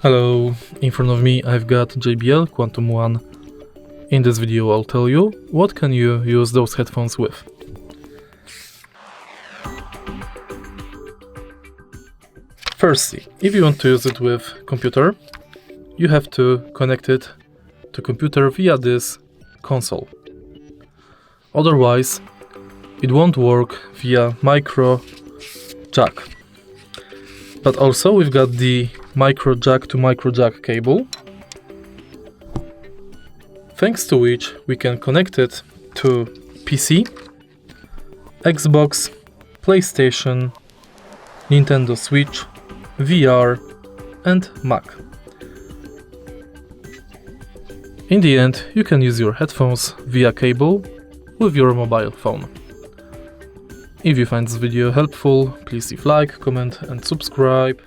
Hello, in front of me I've got JBL Quantum One. In this video I'll tell you what can you use those headphones with. Firstly, if you want to use it with computer, you have to connect it to computer via this console. Otherwise, it won't work via micro jack. But also we've got the micro jack to micro jack cable, thanks to which we can connect it to PC, Xbox, PlayStation, Nintendo Switch, VR and Mac. In the end, you can use your headphones via cable with your mobile phone. If you find this video helpful, please leave like, comment and subscribe.